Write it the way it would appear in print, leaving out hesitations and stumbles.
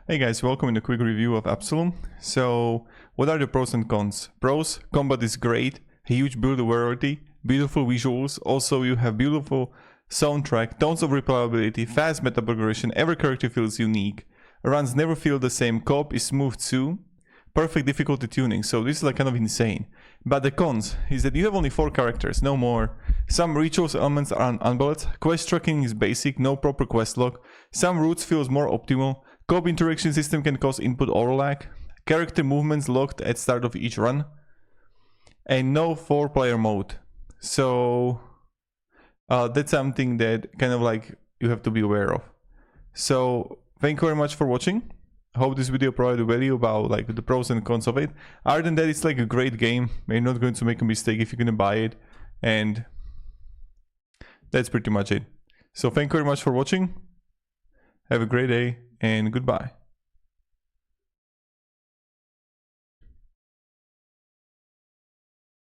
Hey guys, welcome in a quick review of Absolum. So, what are the pros and cons? Pros, combat is great, huge build variety, beautiful visuals, also you have beautiful soundtrack, tons of replayability, fast meta progression, every character feels unique, runs never feel the same, co-op is smooth too, perfect difficulty tuning, so this is like kind of insane. But the cons is that you have only 4 characters, no more. Some rituals elements are unbalanced, quest tracking is basic, no proper quest log, some routes feels more optimal, co-op interaction system can cause input overlag, character movements locked at start of each run, and no 4-player mode. So that's something that kind of like you have to be aware of. So thank you very much for watching. I hope this video provided value about like the pros and cons of it. Other than that, it's like a great game. You're not going to make a mistake if you're gonna buy it, and that's pretty much it. So thank you very much for watching. Have a great day and goodbye.